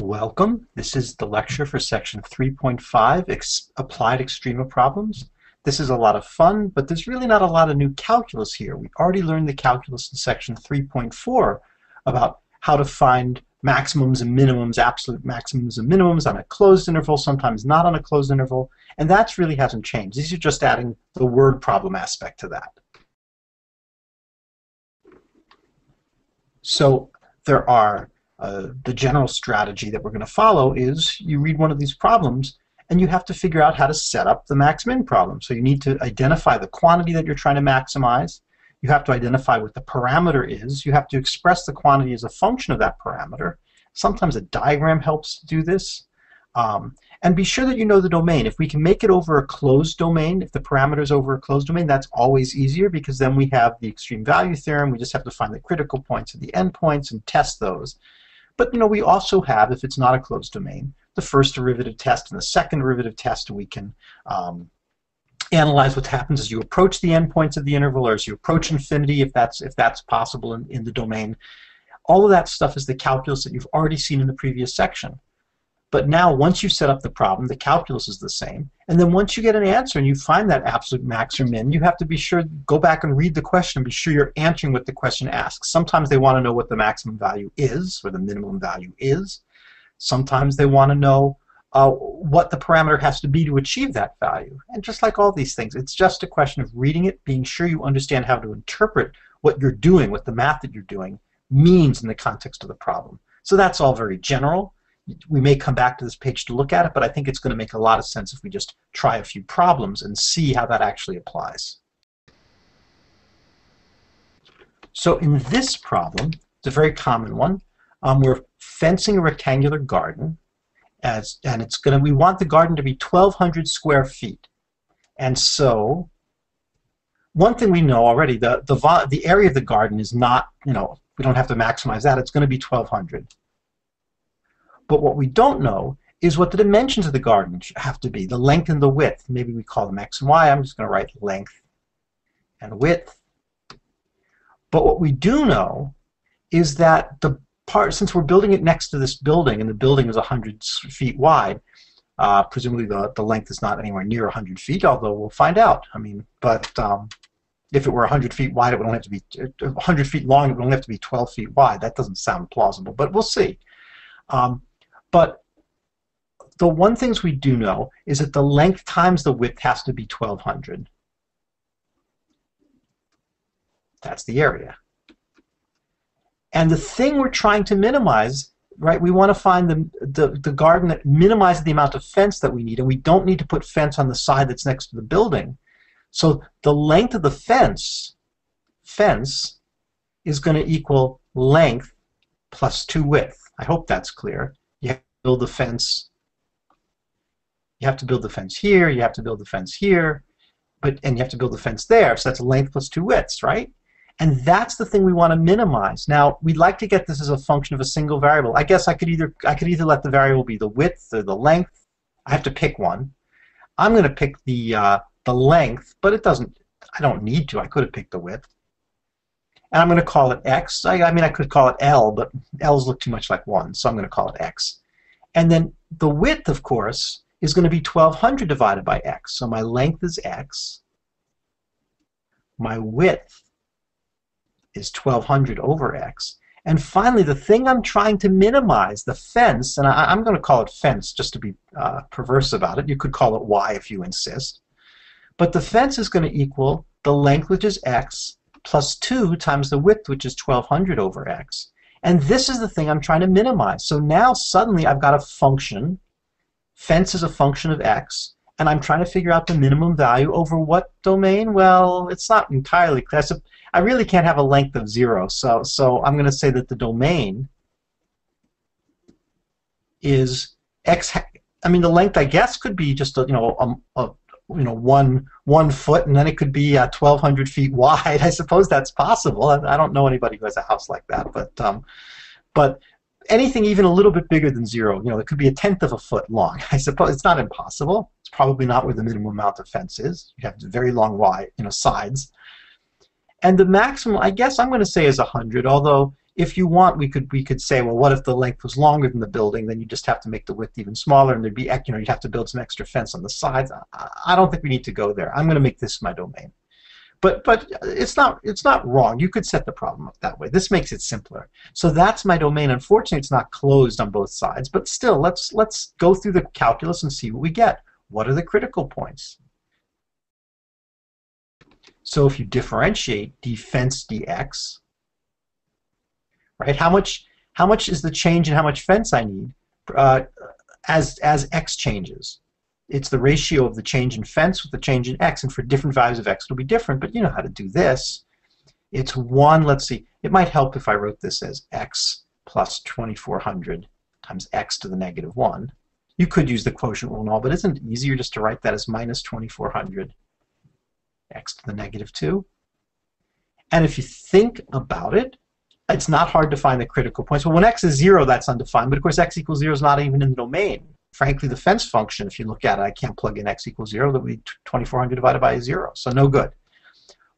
Welcome. This is the lecture for section 3.5, Applied Extrema Problems. This is a lot of fun, but there's really not a lot of new calculus here. We already learned the calculus in section 3.4 about how to find maximums and minimums, absolute maximums and minimums on a closed interval, sometimes not on a closed interval, and that really hasn't changed. These are just adding the word problem aspect to that. So there are the general strategy that we're going to follow is you read one of these problems and you have to figure out how to set up the max-min problem. So you need to identify the quantity that you're trying to maximize. You have to identify what the parameter is. You have to express the quantity as a function of that parameter. Sometimes a diagram helps to do this. And be sure that you know the domain. If we can make it over a closed domain, if the parameter is over a closed domain, that's always easier because then we have the extreme value theorem. We just have to find the critical points and the endpoints and test those. But we also have, if it's not a closed domain, the first derivative test and the second derivative test. We can analyze what happens as you approach the endpoints of the interval or as you approach infinity, if that's possible in the domain. All of that stuff is the calculus that you've already seen in the previous section. But now, once you've set up the problem, the calculus is the same. And then once you get an answer and you find that absolute max or min, you have to be sure, go back and read the question and be sure you're answering what the question asks. Sometimes they want to know what the maximum value is or the minimum value is. Sometimes they want to know what the parameter has to be to achieve that value. And just like all these things, it's just a question of reading it, being sure you understand how to interpret what you're doing, what the math that you're doing means in the context of the problem. So that's all very general. We may come back to this page to look at it, but I think it's going to make a lot of sense if we just try a few problems and see how that actually applies. So in this problem, it's a very common one. We're fencing a rectangular garden, and we want the garden to be 1,200 square feet. And so one thing we know already, the area of the garden is not, we don't have to maximize that. It's going to be 1,200. But what we don't know is what the dimensions of the garden have to be, the length and the width. Maybe we call them x and y. I'm just going to write length and width. But what we do know is that since we're building it next to this building, and the building is 100 feet wide, presumably the length is not anywhere near 100 feet, although we'll find out. But if it were 100 feet wide, it would only have to be 100 feet long. It would only have to be 12 feet wide. That doesn't sound plausible, but we'll see. But the one things we do know is that the length times the width has to be 1,200. That's the area. And the thing we're trying to minimize, right, we want to find the garden that minimizes the amount of fence that we need, and we don't need to put fence on the side that's next to the building. So the length of the fence is going to equal length plus 2 width. I hope that's clear. You have to build the fence. You have to build the fence here. You have to build the fence here, and you have to build the fence there. So that's length plus 2 widths, right? And that's the thing we want to minimize. Now we'd like to get this as a function of a single variable. I guess I could either let the variable be the width or the length. I have to pick one. I'm going to pick the length, but I don't need to. I could have picked the width. And I'm going to call it x. I could call it L, but L's look too much like 1, so I'm going to call it x. And then the width, of course, is going to be 1,200 divided by x. So my length is x. My width is 1,200 over x. And finally, the thing I'm trying to minimize, the fence, and I'm going to call it fence just to be perverse about it. You could call it y if you insist. But the fence is going to equal the length, which is x, plus 2 times the width, which is 1,200 over x. And this is the thing I'm trying to minimize. So now suddenly I've got a function. Fence is a function of x, and I'm trying to figure out the minimum value over what domain? Well, it's not entirely clear. I really can't have a length of 0, so I'm going to say that the domain is x. The length, I guess, could be just one foot, and then it could be 1,200 feet wide. I suppose that's possible. I don't know anybody who has a house like that, but anything even a little bit bigger than 0, it could be 1/10 of a foot long. I suppose it's not impossible. It's probably not where the minimum amount of fence is. You have very long sides. And the maximum, I guess I'm going to say, is 100, although if you want, we could say, well, what if the length was longer than the building? Then you just have to make the width even smaller, and there'd be, you'd have to build some extra fence on the sides. I don't think we need to go there. I'm going to make this my domain. But it's not wrong. You could set the problem up that way. This makes it simpler. So that's my domain. Unfortunately, it's not closed on both sides, but still, let's go through the calculus and see what we get. What are the critical points? So if you differentiate d fence dx, right? How much is the change in how much fence I need as x changes? It's the ratio of the change in fence with the change in x, and for different values of x it'll be different, but you know how to do this. It's 1, let's see, it might help if I wrote this as x plus 2400 times x to the negative 1. You could use the quotient rule and all, but isn't it easier just to write that as minus 2400 x to the negative 2? And if you think about it, it's not hard to find the critical points. Well, when x is 0, that's undefined, but of course x equals 0 is not even in the domain. Frankly, the fence function, if you look at it, I can't plug in x equals 0. That would be 2400 divided by 0, so no good.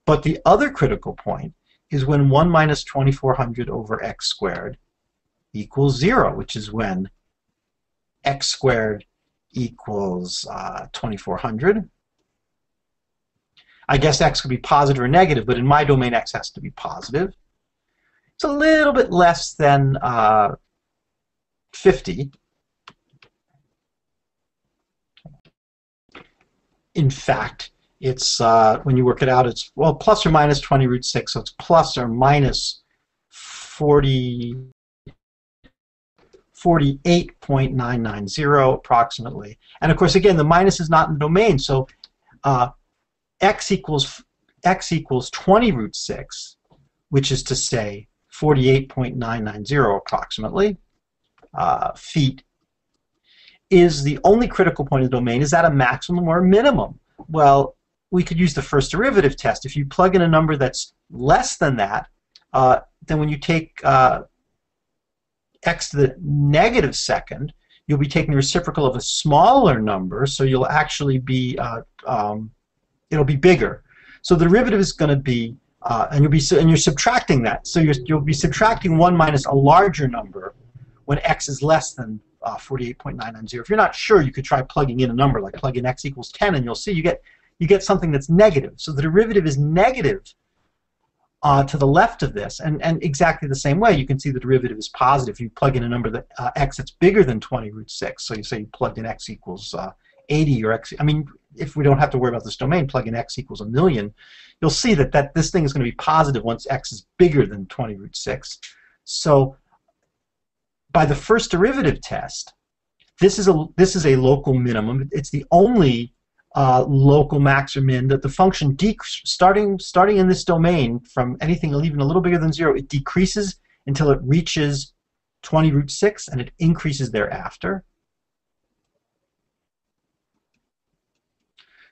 But the other critical point is when 1 minus 2400 over x squared equals 0, which is when x squared equals 2400. I guess x could be positive or negative, but in my domain x has to be positive. It's a little bit less than 50. In fact, it's when you work it out, it's, well, plus or minus 20 root 6, so it's plus or minus 48.990 approximately. And of course, again, the minus is not in the domain, so x equals 20 root 6, which is to say 48.990 approximately feet, is the only critical point of the domain. Is that a maximum or a minimum? Well, we could use the first derivative test. If you plug in a number that's less than that, then when you take x to the negative second, you'll be taking the reciprocal of a smaller number, so you'll actually be, it'll be bigger. So the derivative is going to be, and you're subtracting that. So you'll be subtracting 1 minus a larger number when x is less than 48.990. If you're not sure, you could try plugging in a number, like plug in x equals 10, and you'll see you get something that's negative. So the derivative is negative to the left of this, and exactly the same way, you can see the derivative is positive. You plug in a number that x that's bigger than 20 root 6. So you say you plugged in x equals 80 or x. I mean, if we don't have to worry about this domain, plug in x equals 1,000,000. You'll see that this thing is going to be positive once x is bigger than 20 root 6. So by the first derivative test, this is a local minimum. It's the only local max or min that the function starting in this domain from anything even a little bigger than 0, it decreases until it reaches 20 root 6, and it increases thereafter.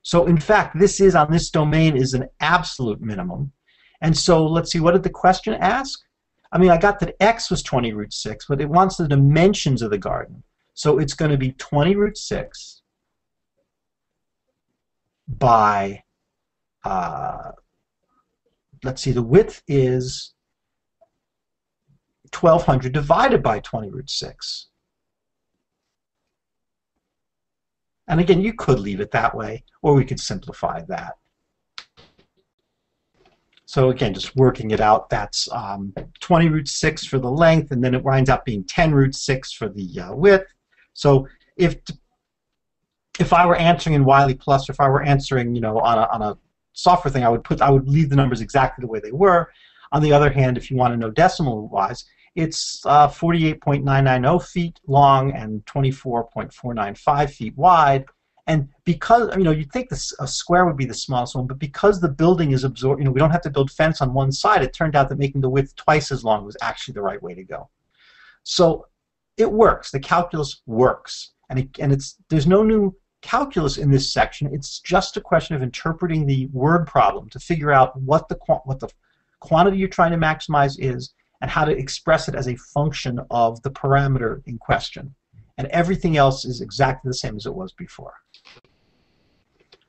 So in fact, this is, on this domain, is an absolute minimum. And so let's see, what did the question ask? I mean, I got that x was 20 root 6, but it wants the dimensions of the garden. So it's going to be 20 root 6 by, let's see, the width is 1200 divided by 20 root 6. And again, you could leave it that way, or we could simplify that. So again, just working it out, that's 20 root 6 for the length, and then it winds up being 10 root 6 for the width. So if I were answering in Wiley Plus, or if I were answering, you know, on a software thing, I would leave the numbers exactly the way they were. On the other hand, if you want to know decimal-wise, it's 48.990 feet long and 24.495 feet wide. And because, you know, you'd think a square would be the smallest one, but because the building is absorbed, you know, we don't have to build fence on one side, it turned out that making the width twice as long was actually the right way to go. So it works. The calculus works. And there's no new calculus in this section. It's just a question of interpreting the word problem to figure out what the quantity you're trying to maximize is and how to express it as a function of the parameter in question. And everything else is exactly the same as it was before.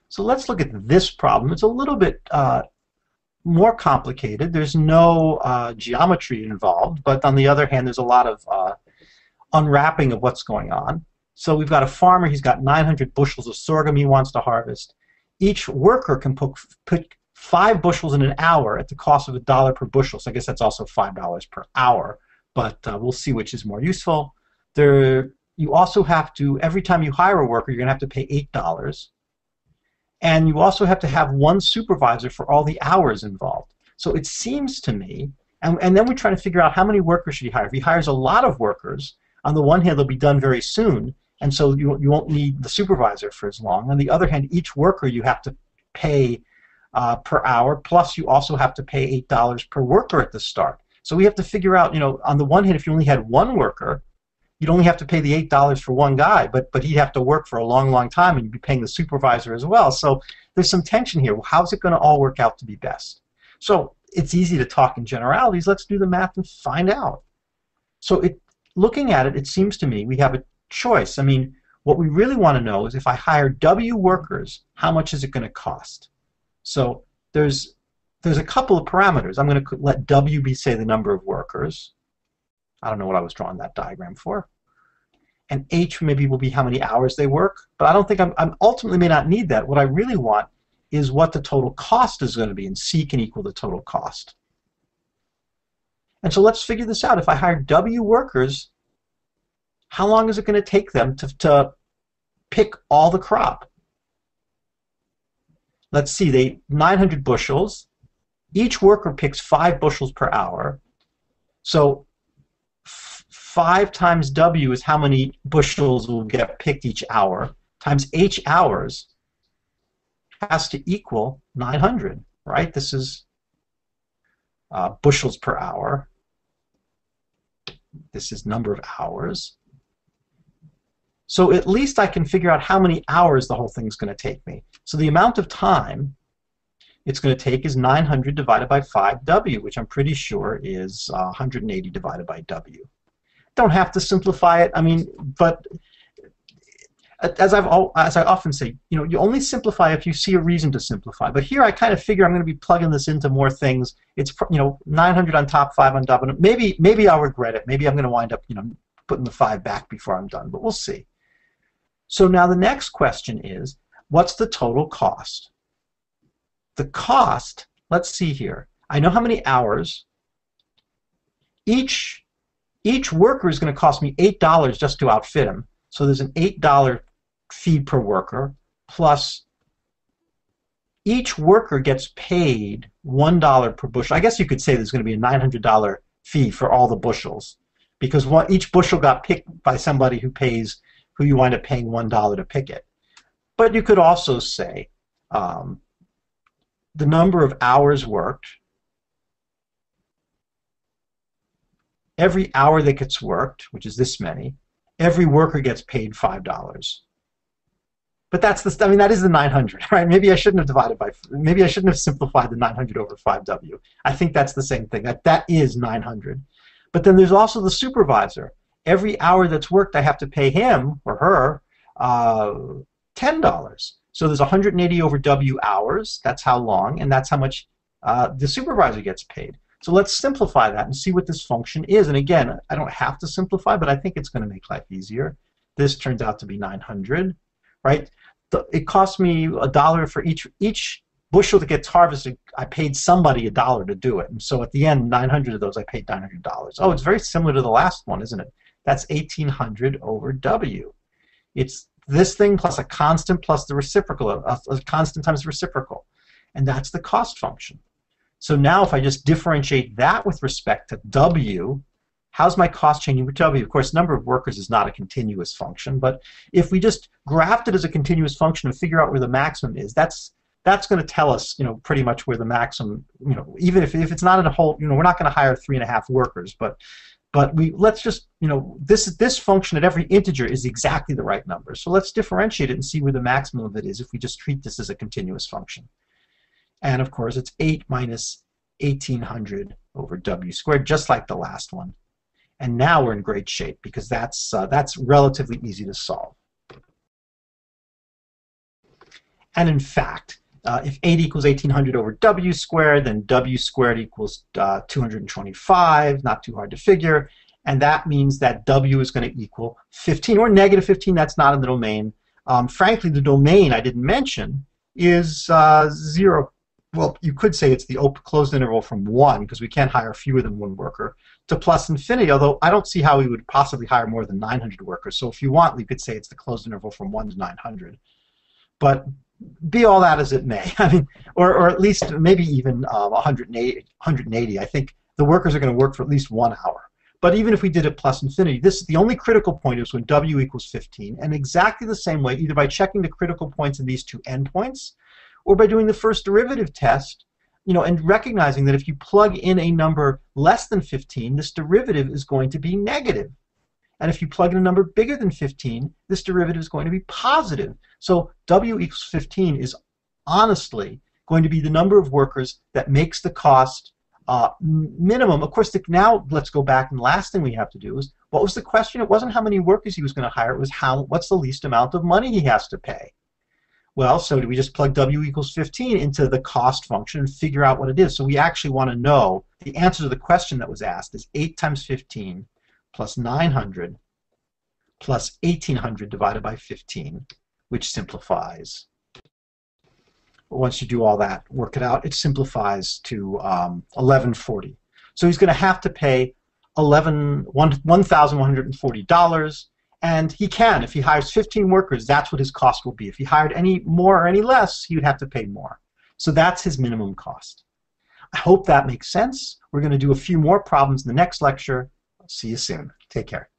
So let's look at this problem. It's a little bit more complicated. There's no geometry involved, but on the other hand, there's a lot of unwrapping of what's going on. So we've got a farmer, he's got 900 bushels of sorghum he wants to harvest. Each worker can put 5 bushels in an hour at the cost of $1 per bushel. So I guess that's also $5 per hour, but we'll see which is more useful. You also have to, every time you hire a worker, you're going to have to pay $8. And you also have to have one supervisor for all the hours involved. So it seems to me, and then we're trying to figure out how many workers should he hire. If he hires a lot of workers, on the one hand, they'll be done very soon, and so you won't need the supervisor for as long. On the other hand, each worker you have to pay per hour, plus you also have to pay $8 per worker at the start. So we have to figure out, on the one hand, if you only had one worker, you'd only have to pay the $8 for one guy, but he'd have to work for a long, long time, and you'd be paying the supervisor as well. So there's some tension here. Well, how's it going to all work out to be best? So it's easy to talk in generalities. Let's do the math and find out. So looking at it, it seems to me we have a choice. I mean, what we really want to know is if I hire W workers, how much is it going to cost? So there's a couple of parameters. I'm going to let W be, say, the number of workers. I don't know what I was drawing that diagram for. And H maybe will be how many hours they work. But I don't think I'm ultimately may not need that. What I really want is what the total cost is going to be, and C can equal the total cost. And so let's figure this out. If I hire W workers, how long is it going to take them to pick all the crop? Let's see, 900 bushels. Each worker picks 5 bushels per hour. So 5 times W is how many bushels will get picked each hour, times H hours has to equal 900, right? This is bushels per hour. This is number of hours. So at least I can figure out how many hours the whole thing is going to take me. So the amount of time it's going to take is 900 divided by 5W, which I'm pretty sure is 180 divided by W. Don't have to simplify it. I mean, but as I often say, you only simplify if you see a reason to simplify. But here I kind of figure I'm going to be plugging this into more things. It's 900 on top, 5 on top, and maybe I'll regret it. Maybe I'm going to wind up putting the 5 back before I'm done. But we'll see. So now the next question is, what's the total cost? The cost, let's see here. I know how many hours. Each worker is going to cost me $8 just to outfit him. So there's an $8 fee per worker, plus each worker gets paid $1 per bushel. I guess you could say there's going to be a $900 fee for all the bushels, because each bushel got picked by somebody who you wind up paying $1 to pick it. But you could also say the number of hours worked. Every hour that gets worked, which is this many, every worker gets paid $5. But that is the 900, right? Maybe I shouldn't have simplified the 900 over 5W. I think that's the same thing. That is 900. But then there's also the supervisor. Every hour that's worked, I have to pay him or her $10. So there's 180 over W hours. That's how long, and that's how much the supervisor gets paid. So let's simplify that and see what this function is. And again, I don't have to simplify, but I think it's going to make life easier. This turns out to be 900, right? It costs me $1 for each bushel that gets harvested. I paid somebody $1 to do it. And so at the end, 900 of those, I paid $900. Oh, it's very similar to the last one, isn't it? That's 1,800 over W. It's this thing plus a constant plus the reciprocal, a constant times the reciprocal. And that's the cost function. So now if I just differentiate that with respect to W, how's my cost changing for W? Of course, number of workers is not a continuous function, but if we just graphed it as a continuous function and figure out where the maximum is, that's going to tell us, pretty much where the maximum, even if it's not in a whole, we're not going to hire 3.5 workers, but let's just, this function at every integer is exactly the right number. So let's differentiate it and see where the maximum of it is if we just treat this as a continuous function. And of course, it's 8 minus 1,800 over W squared, just like the last one. And now we're in great shape because that's relatively easy to solve. And in fact, If 8 equals 1800 over w squared, then w squared equals 225, not too hard to figure. And that means that w is going to equal 15 or negative 15. That's not in the domain. Frankly, the domain I didn't mention is 0. Well, you could say it's the closed interval from 1, because we can't hire fewer than one worker, to plus infinity, although I don't see how we would possibly hire more than 900 workers. So if you want, you could say it's the closed interval from 1 to 900. But be all that as it may, I mean, or at least maybe even 180. I think the workers are going to work for at least 1 hour. But even if we did it plus infinity, the only critical point is when w equals 15, and exactly the same way, either by checking the critical points in these two endpoints, or by doing the first derivative test, and recognizing that if you plug in a number less than 15, this derivative is going to be negative. And if you plug in a number bigger than 15, this derivative is going to be positive. So w equals 15 is honestly going to be the number of workers that makes the cost minimum. Of course, now let's go back, and the last thing we have to do is, what was the question? It wasn't how many workers he was going to hire, it was what's the least amount of money he has to pay. Well, so do we just plug w equals 15 into the cost function and figure out what it is? So we actually want to know the answer to the question that was asked is 8 times 15 plus 900 plus 1800 divided by 15, which simplifies. Once you do all that, work it out, it simplifies to 1140. So he's going to have to pay $1,140, and he can. If he hires 15 workers, that's what his cost will be. If he hired any more or any less, he would have to pay more. So that's his minimum cost. I hope that makes sense. We're going to do a few more problems in the next lecture. See you soon. Take care.